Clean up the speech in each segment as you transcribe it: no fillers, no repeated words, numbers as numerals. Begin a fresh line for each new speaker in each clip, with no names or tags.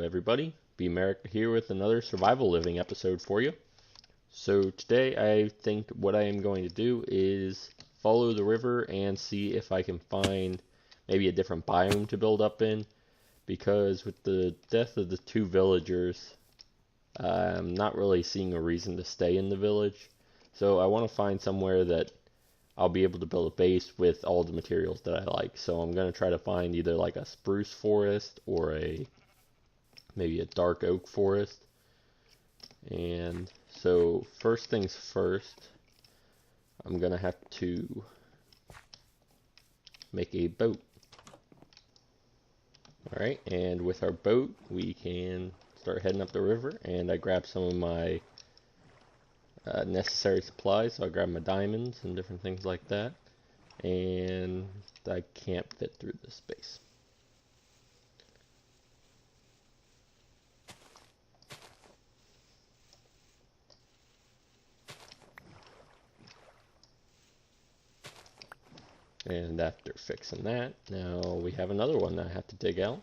everybody, Bmerica here with another survival living episode for you. So today I think what I am going to do is follow the river and see if I can find maybe a different biome to build up in, because with the death of the two villagers, I'm not really seeing a reason to stay in the village. So I want to find somewhere that I'll be able to build a base with all the materials that I like. So I'm going to try to find either like a spruce forest or maybe a dark oak forest. And so first things first, I'm going to have to make a boat. Alright, and with our boat we can start heading up the river, and I grabbed some of my necessary supplies. So I grabbed my diamonds and different things like that, and I can't fit through this space. And after fixing that, now we have another one that I have to dig out.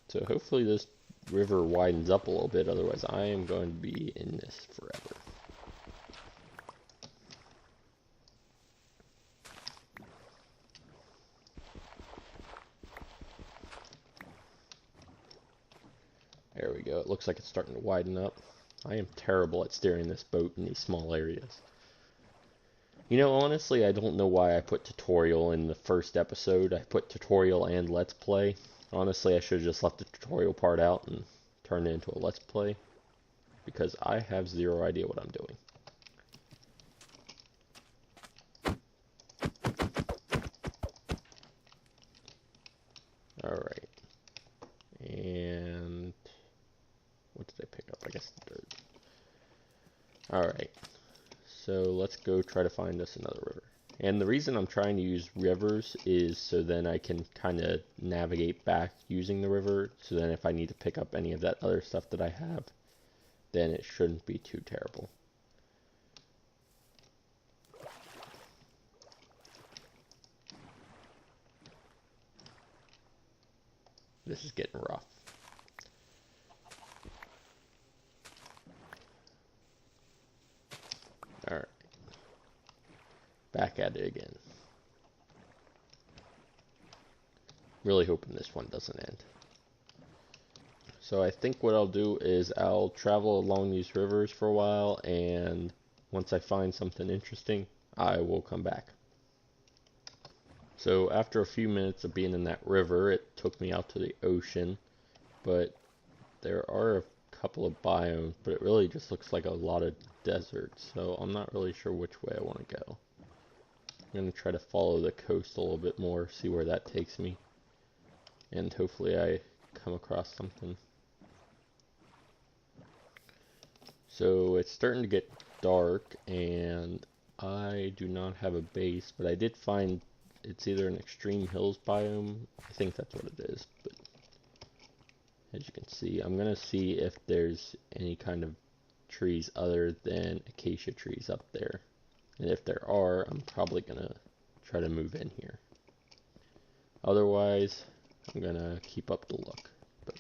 So hopefully this river widens up a little bit, otherwise I am going to be in this forever. There we go, it looks like it's starting to widen up. I am terrible at steering this boat in these small areas. You know, honestly, I don't know why I put tutorial in the first episode. I put tutorial and let's play. Honestly, I should have just left the tutorial part out and turned it into a let's play, because I have zero idea what I'm doing. Alright. And what did I pick up? I guess the dirt. Alright. So let's go try to find us another river. And the reason I'm trying to use rivers is so then I can kind of navigate back using the river, so then if I need to pick up any of that other stuff that I have, then it shouldn't be too terrible. This is getting rough. Alright. Back at it again. Really hoping this one doesn't end. So I think what I'll do is I'll travel along these rivers for a while, and once I find something interesting, I will come back. So after a few minutes of being in that river, it took me out to the ocean, but there are a couple of biomes, but it really just looks like a lot of desert, so I'm not really sure which way I want to go. I'm going to try to follow the coast a little bit more, see where that takes me, and hopefully I come across something. So it's starting to get dark, and I do not have a base, but I did find it's either an extreme hills biome. I think that's what it is, but as you can see, I'm going to see if there's any kind of trees other than acacia trees up there. And if there are, I'm probably going to try to move in here. Otherwise, I'm going to keep up the look. But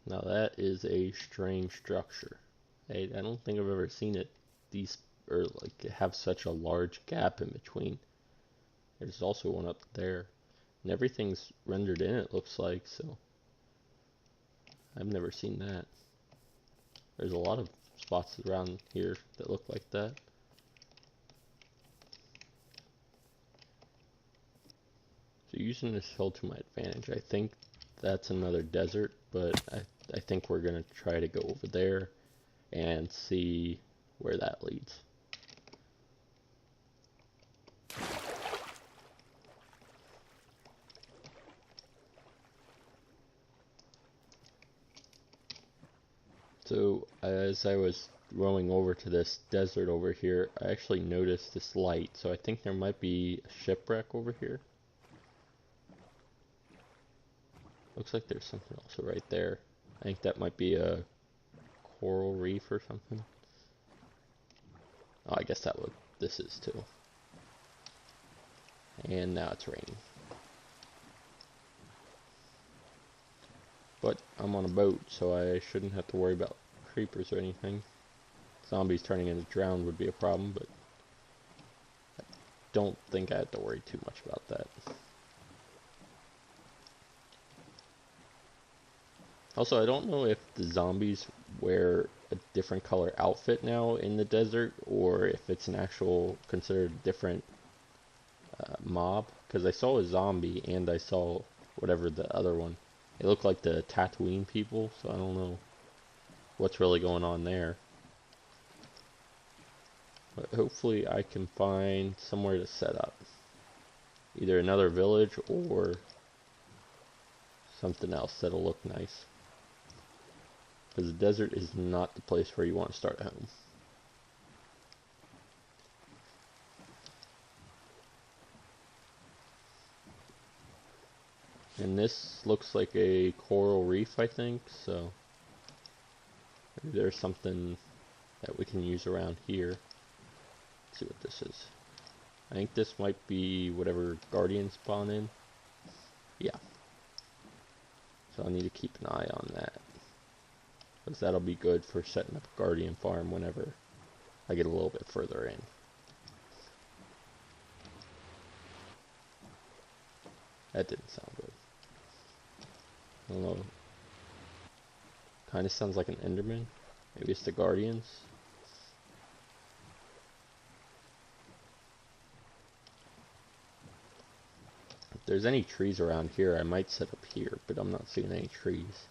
now that is a strange structure. I don't think I've ever seen it have such a large gap in between. There's also one up there, and everything's rendered in, it looks like, so I've never seen that. There's a lot of spots around here that look like that. So using this hill to my advantage, I think that's another desert, but I think we're going to try to go over there and see where that leads. So as I was rowing over to this desert over here, I actually noticed this light, so I think there might be a shipwreck over here. Looks like there's something also right there. I think that might be a coral reef or something. Oh, I guess this is too. And now it's raining. But I'm on a boat, so I shouldn't have to worry about creepers or anything. Zombies turning into drowned would be a problem, but I don't think I have to worry too much about that. Also, I don't know if the zombies wear a different color outfit now in the desert, or if it's an actual considered different mob. Because I saw a zombie and I saw whatever the other one. It looked like the Tatooine people, so I don't know what's really going on there. But hopefully I can find somewhere to set up. Either another village or something else that'll look nice. Because the desert is not the place where you want to start a home. And this looks like a coral reef, I think, so maybe there's something that we can use around here. Let's see what this is. I think this might be whatever guardians spawn in. Yeah. So I need to keep an eye on that, because that'll be good for setting up a guardian farm whenever I get a little bit further in. That didn't sound good. I don't know. Kind of sounds like an Enderman. Maybe it's the Guardians. If there's any trees around here, I might set up here, but I'm not seeing any trees.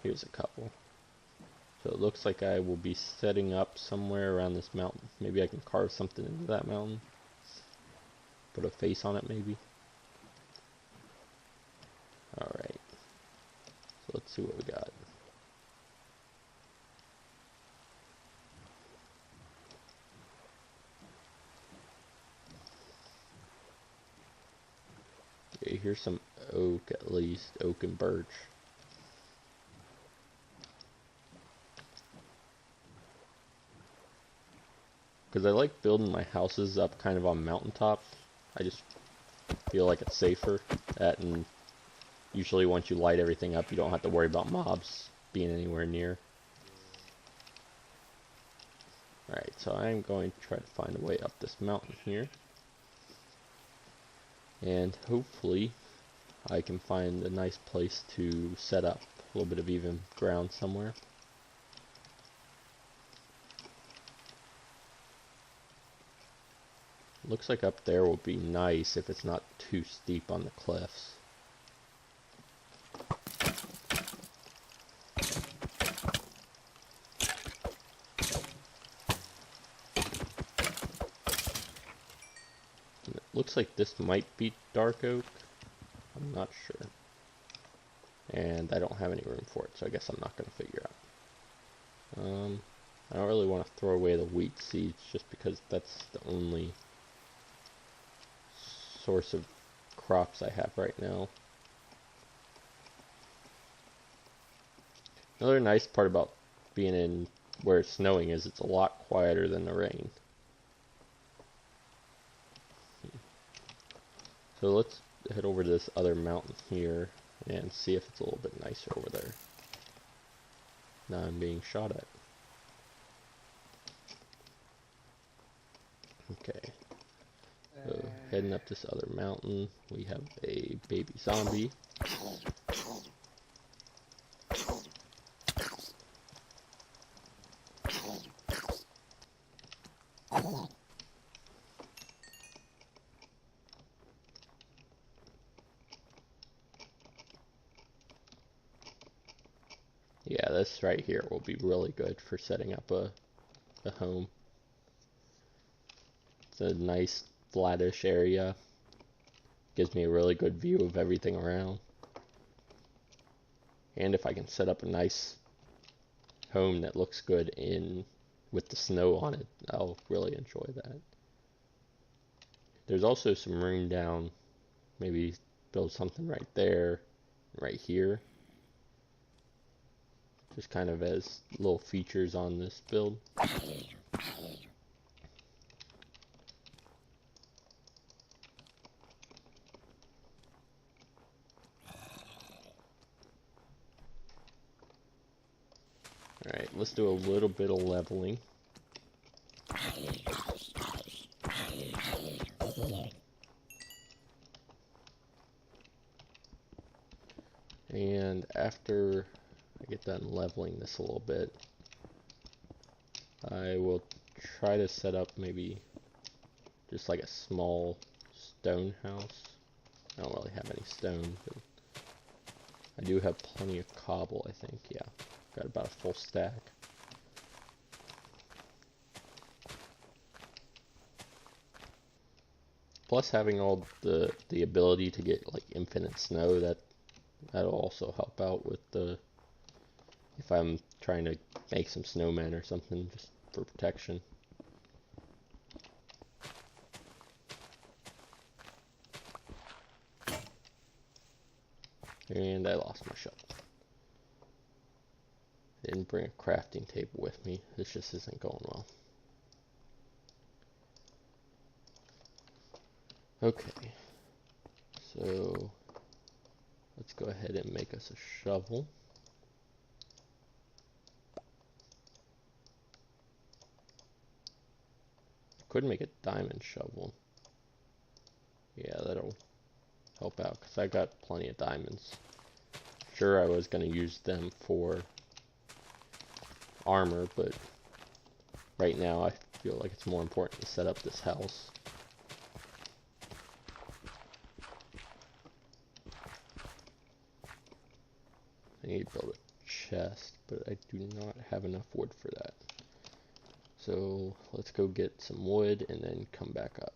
Here's a couple. So it looks like I will be setting up somewhere around this mountain. Maybe I can carve something into that mountain. Put a face on it, maybe. Alright. So let's see what we got. Okay, here's some oak, at least. Oak and birch. Because I like building my houses up kind of on mountaintop. I just feel like it's safer. That, and usually once you light everything up, you don't have to worry about mobs being anywhere near. Alright, so I'm going to try to find a way up this mountain here. And hopefully I can find a nice place to set up. A little bit of even ground somewhere. Looks like up there will be nice if it's not too steep on the cliffs. It looks like this might be dark oak. I'm not sure. And I don't have any room for it, so I guess I'm not going to figure out. I don't really want to throw away the wheat seeds just because that's the only source of crops I have right now. Another nice part about being in where it's snowing is it's a lot quieter than the rain. So let's head over to this other mountain here and see if it's a little bit nicer over there. Now I'm being shot at. Okay. So heading up this other mountain, we have a baby zombie. Yeah, this right here will be really good for setting up a home. It's a nice flattish area. Gives me a really good view of everything around. And if I can set up a nice home that looks good in with the snow on it, I'll really enjoy that. There's also some room down, maybe build something right there, right here. just kind of as little features on this build. Alright, let's do a little bit of leveling. And after I get done leveling this a little bit, I will try to set up maybe just like a small stone house. I don't really have any stone, but I do have plenty of cobble, I think. Yeah, got about a full stack. Plus having all the ability to get like infinite snow, that'll also help out with the, if I'm trying to make some snowmen or something, just for protection. And I lost my shovel. Didn't bring a crafting table with me. This just isn't going well. Okay, so let's go ahead and make us a shovel. Could make a diamond shovel. Yeah, that'll help out because I got plenty of diamonds. Sure, I was going to use them for armor, but right now I feel like it's more important to set up this house. I need to build a chest, but I do not have enough wood for that. So let's go get some wood and then come back up.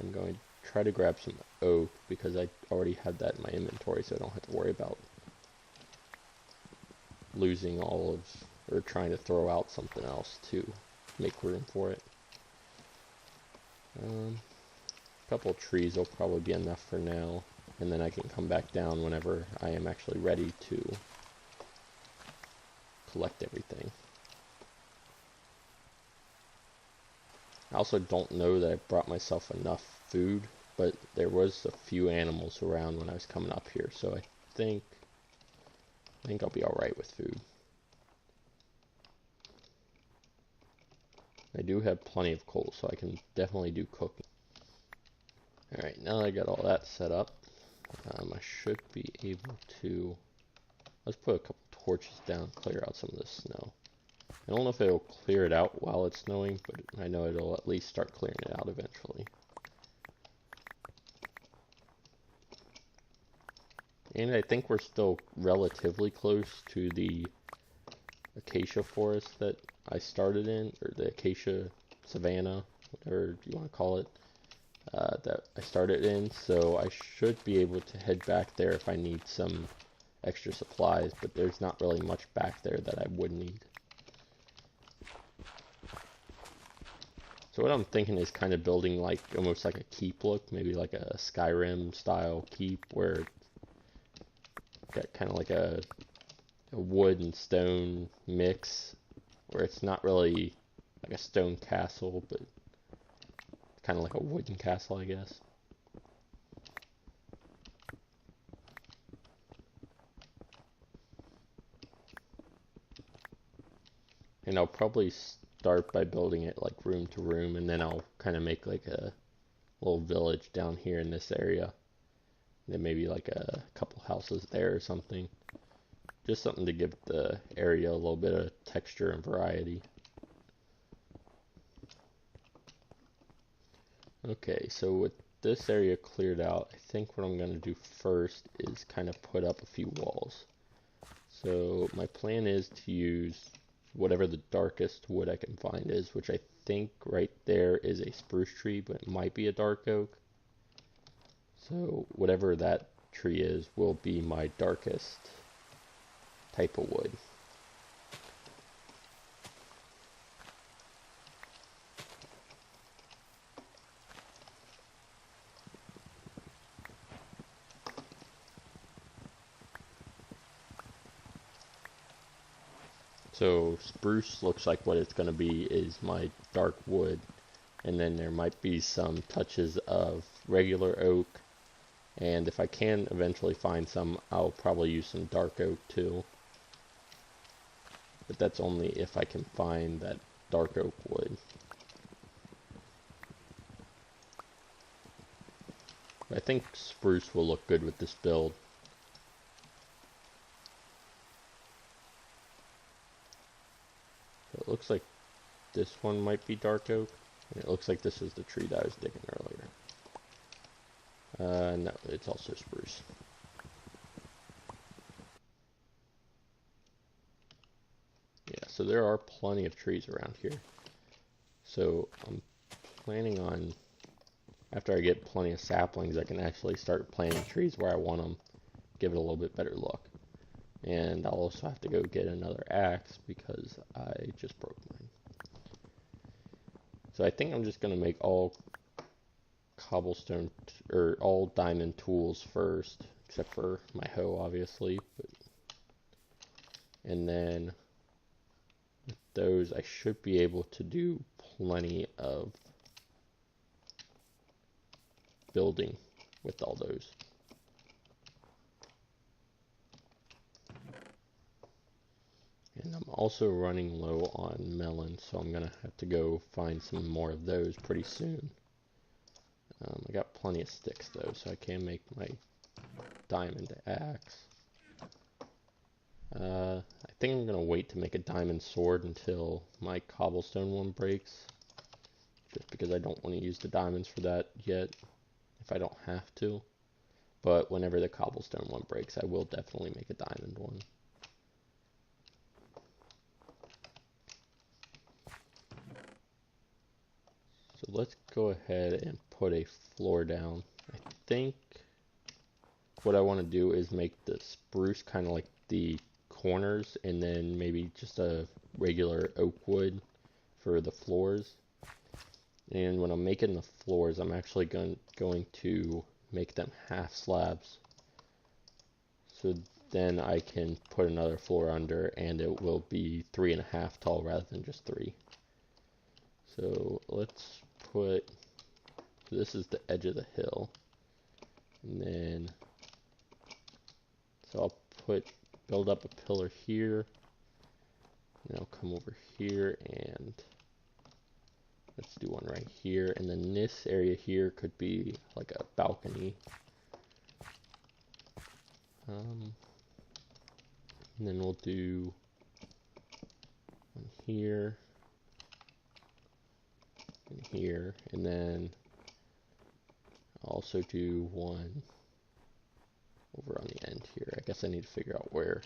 I'm going to try to grab some oak because I already have that in my inventory, so I don't have to worry about losing all of, or trying to throw out something else to make room for it. A couple of trees will probably be enough for now, and then I can come back down whenever I am actually ready to collect everything. I also don't know that I brought myself enough food, but there was a few animals around when I was coming up here, so I think I'll be alright with food. I do have plenty of coal, so I can definitely do cooking. Alright, now that I got all that set up, I should be able to, let's put a couple torches down, clear out some of this snow. I don't know if it'll clear it out while it's snowing, but I know it'll at least start clearing it out eventually. And I think we're still relatively close to the acacia forest that I started in, or the acacia savanna, whatever you want to call it, that I started in, so I should be able to head back there if I need some extra supplies, but there's not really much back there that I would need. So what I'm thinking is kind of building like almost like a keep look, maybe like a Skyrim style keep where it's got kind of like a wood and stone mix, where it's not really like a stone castle, but kind of like a wooden castle, I guess. And I'll probably start by building it like room to room, and then I'll kind of make like a little village down here in this area. And then maybe like a couple houses there or something. Just something to give the area a little bit of texture and variety. Okay, so with this area cleared out, I think what I'm going to do first is kind of put up a few walls. So my plan is to use whatever the darkest wood I can find is, which I think right there is a spruce tree, but it might be a dark oak. So whatever that tree is will be my darkest type of wood. So spruce looks like what it's going to be is my dark wood, and then there might be some touches of regular oak, and if I can eventually find some, I'll probably use some dark oak too. But that's only if I can find that dark oak wood. I think spruce will look good with this build. So it looks like this one might be dark oak. And it looks like this is the tree that I was digging earlier. No, it's also spruce. Yeah, so there are plenty of trees around here. So I'm planning on, after I get plenty of saplings, I can actually start planting trees where I want them, give it a little bit better look. And I'll also have to go get another axe because I just broke mine. So I think I'm just going to make all cobblestone, or all diamond tools first, except for my hoe, obviously. And then with those, I should be able to do plenty of building with all those. And I'm also running low on melons, so I'm going to have to go find some more of those pretty soon. I got plenty of sticks though, so I can make my diamond axe. I think I'm going to wait to make a diamond sword until my cobblestone one breaks, just because I don't want to use the diamonds for that yet, if I don't have to. But whenever the cobblestone one breaks, I will definitely make a diamond one. So let's go ahead and put a floor down. I think what I want to do is make the spruce kind of like the corners, and then maybe just a regular oak wood for the floors. And when I'm making the floors, I'm actually going to make them half slabs. So then I can put another floor under, and it will be 3.5 tall rather than just 3. So let's put, so this is the edge of the hill. And then, so I'll build up a pillar here. And I'll come over here and let's do one right here. And then this area here could be like a balcony. And then we'll do one here and here, and then I'll also do one over on the end here. I guess I need to figure out where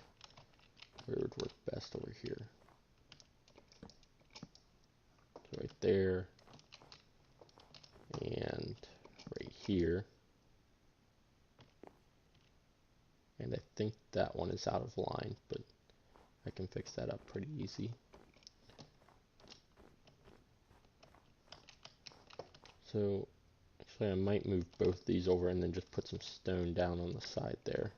it would work best over here. So right there and right here. And I think that one is out of line, but I can fix that up pretty easy. So actually I might move both these over and then just put some stone down on the side there.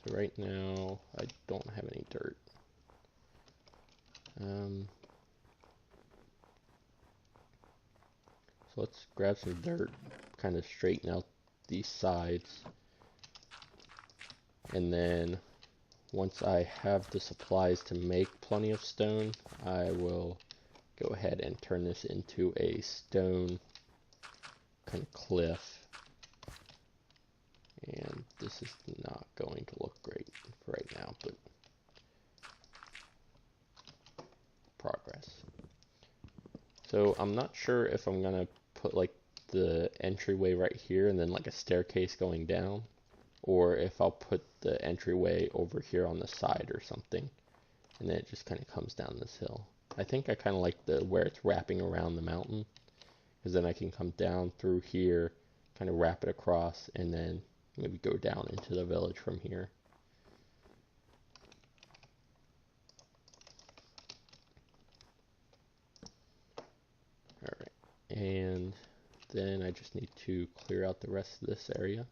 So right now I don't have any dirt. So let's grab some dirt, kind of straighten out these sides, and then once I have the supplies to make plenty of stone, I will go ahead and turn this into a stone kind of cliff. And this is not going to look great for right now, but progress. So I'm not sure if I'm gonna put like the entryway right here and then like a staircase going down, or if I'll put the entryway over here on the side or something, and then it just kind of comes down this hill. I think I kind of like the where it's wrapping around the mountain, because then I can come down through here, kind of wrap it across, and then maybe go down into the village from here. Alright, and then I just need to clear out the rest of this area,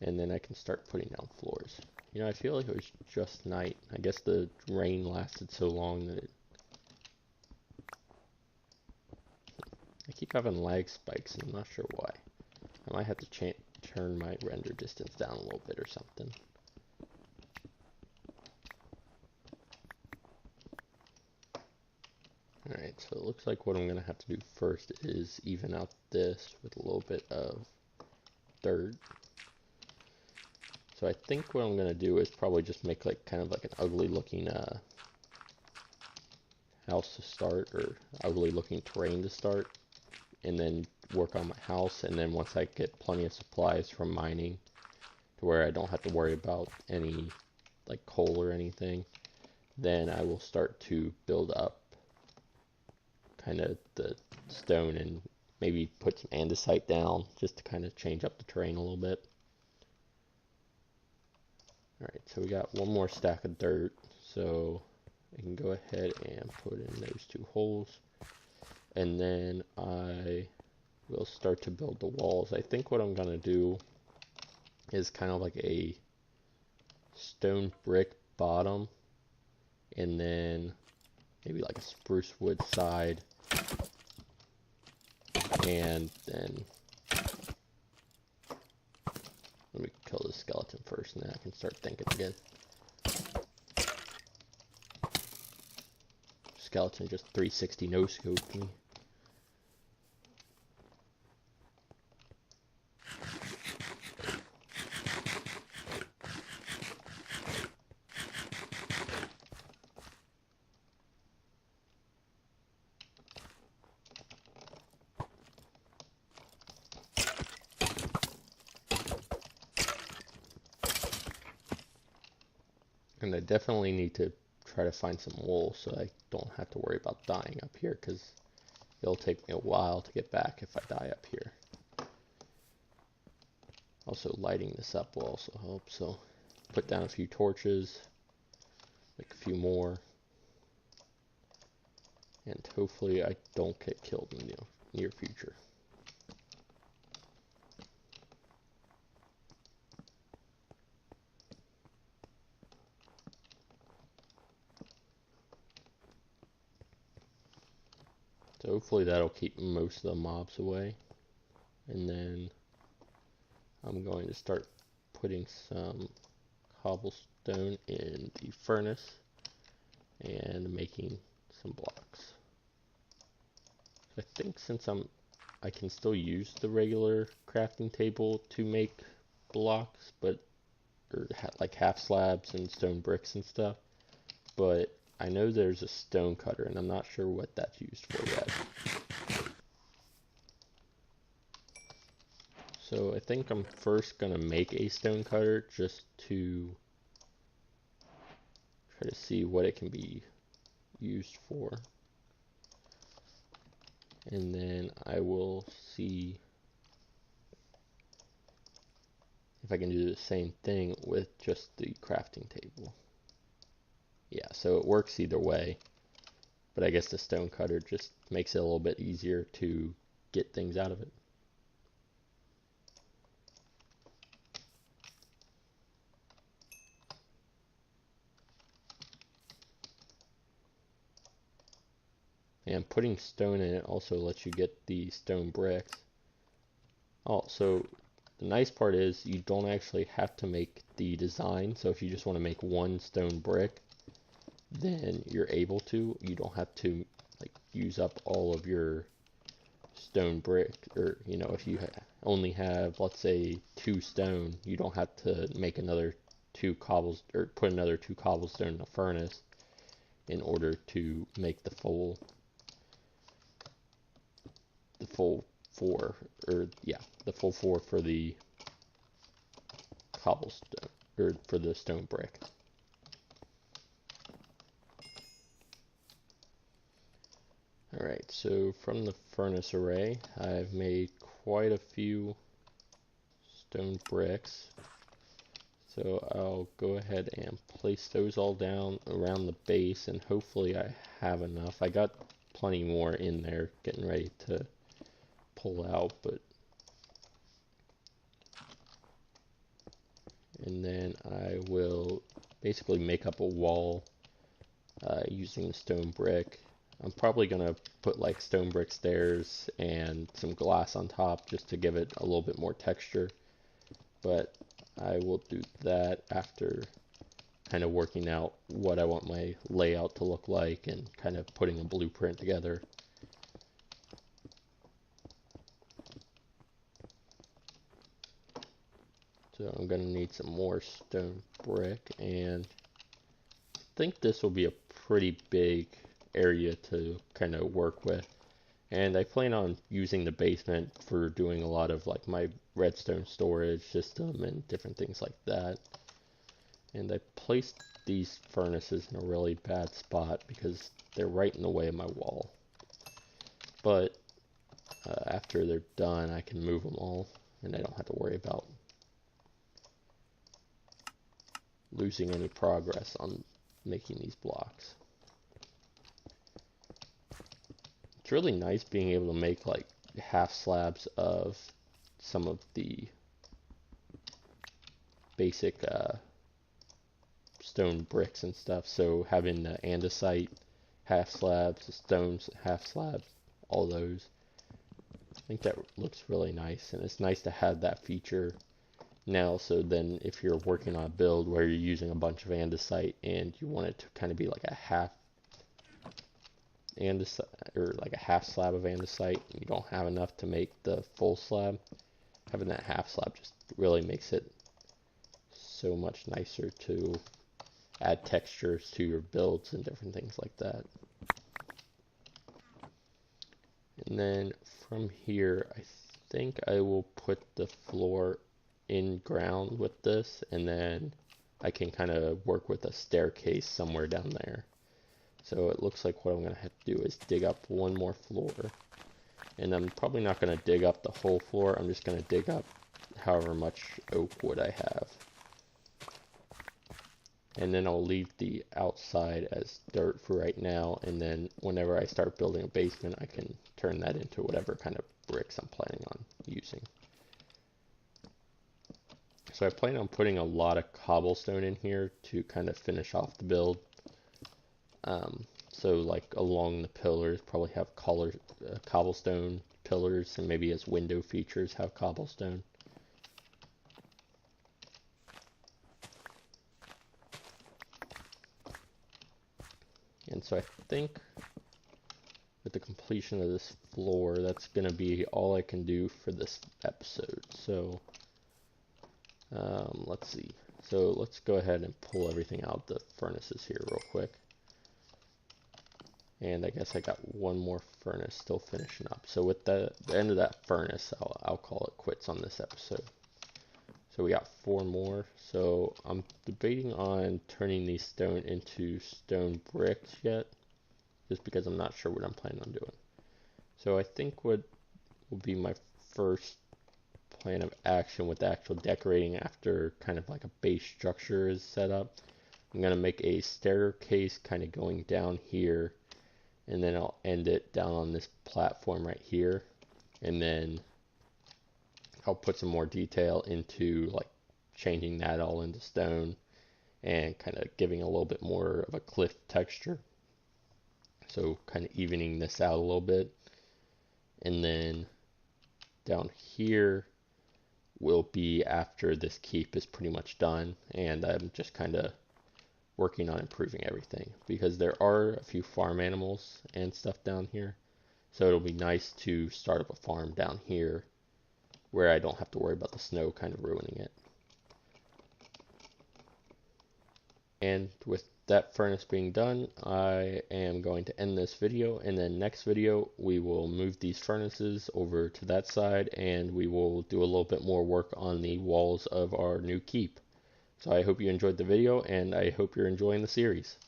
and then I can start putting down floors You know, I feel like it was just night. I guess the rain lasted so long that I keep having lag spikes and I'm not sure why. I might have to turn my render distance down a little bit or something. Alright, so it looks like what I'm going to have to do first is even out this with a little bit of dirt. So I think what I'm going to do is probably just make like kind of like an ugly looking house to start, or ugly looking terrain to start, and then work on my house, and then once I get plenty of supplies from mining to where I don't have to worry about any like coal or anything, then I will start to build up kind of the stone and maybe put some andesite down just to kind of change up the terrain a little bit. Alright, so we got one more stack of dirt, so I can go ahead and put in those 2 holes, and then I will start to build the walls. I think what I'm going to do is kind of like a stone brick bottom, and then maybe like a spruce wood side, and then let me kill this skeleton first and then I can start thinking again. Skeleton just 360 no scoped me. And I definitely need to try to find some wool so I don't have to worry about dying up here, because it'll take me a while to get back if I die up here. Also, lighting this up will also help, so put down a few torches, make a few more, and hopefully I don't get killed in the near future. So hopefully that'll keep most of the mobs away. And then I'm going to start putting some cobblestone in the furnace and making some blocks. I think since I can still use the regular crafting table to make blocks, but like half slabs and stone bricks and stuff, but I know there's a stone cutter and I'm not sure what that's used for yet. So I think I'm first gonna make a stone cutter just to try to see what it can be used for. And then I will see if I can do the same thing with just the crafting table. Yeah, so it works either way, but I guess the stone cutter just makes it a little bit easier to get things out of it. And putting stone in it also lets you get the stone bricks. Oh, so the nice part is you don't actually have to make the design. So if you just want to make one stone brick, then you're able to. You don't have to like use up all of your stone brick, or you know, if you only have, let's say, 2 stone, you don't have to make another 2 cobbles, or put another 2 cobblestone in the furnace in order to make the full 4, or yeah, the full 4 for the cobblestone, or for the stone brick. Alright, so from the furnace array, I've made quite a few stone bricks. So I'll go ahead and place those all down around the base, and hopefully I have enough. I got plenty more in there getting ready to pull out, but and then I will basically make up a wall using stone brick. I'm probably going to put like stone brick stairs and some glass on top just to give it a little bit more texture, but I will do that after kind of working out what I want my layout to look like and kind of putting a blueprint together. So I'm going to need some more stone brick, and I think this will be a pretty big area to kind of work with. And I plan on using the basement for doing a lot of like my redstone storage system and different things like that. And I placed these furnaces in a really bad spot because they're right in the way of my wall. But after they're done, I can move them all, and I don't have to worry about losing any progress on making these blocks. It's really nice being able to make like half slabs of some of the basic stone bricks and stuff. So having the andesite half slabs, the stones half slabs, all those. I think that looks really nice, and it's nice to have that feature now, so then if you're working on a build where you're using a bunch of andesite and you want it to kind of be like a half andesite, or like a half slab of andesite, and you don't have enough to make the full slab, having that half slab just really makes it so much nicer to add textures to your builds and different things like that. And then from here, I think I will put the floor in ground with this, and then I can kind of work with a staircase somewhere down there. So it looks like what I'm going to have to do is dig up one more floor, and I'm probably not going to dig up the whole floor. I'm just going to dig up however much oak wood I have, and then I'll leave the outside as dirt for right now, and then whenever I start building a basement, I can turn that into whatever kind of bricks I'm planning on using. So I plan on putting a lot of cobblestone in here to kind of finish off the build. So like along the pillars, probably have cobblestone pillars, and maybe as window features have cobblestone. And so I think with the completion of this floor, that's going to be all I can do for this episode. So let's see. So let's go ahead and pull everything out the furnaces here real quick. And I guess I got one more furnace still finishing up. So with the end of that furnace, I'll call it quits on this episode. So we got 4 more. So I'm debating on turning these stone into stone bricks yet, just because I'm not sure what I'm planning on doing. So I think what will be my first plan of action with the actual decorating after kind of like a base structure is set up, I'm going to make a staircase kind of going down here, and then I'll end it down on this platform right here, and then I'll put some more detail into like changing that all into stone and kind of giving a little bit more of a cliff texture, so kind of evening this out a little bit. And then down here will be after this keep is pretty much done, and I'm just kind of working on improving everything, because there are a few farm animals and stuff down here, so it'll be nice to start up a farm down here where I don't have to worry about the snow kind of ruining it. And with that furnace being done, I am going to end this video, and then next video we will move these furnaces over to that side, and we will do a little bit more work on the walls of our new keep. So I hope you enjoyed the video, and I hope you're enjoying the series.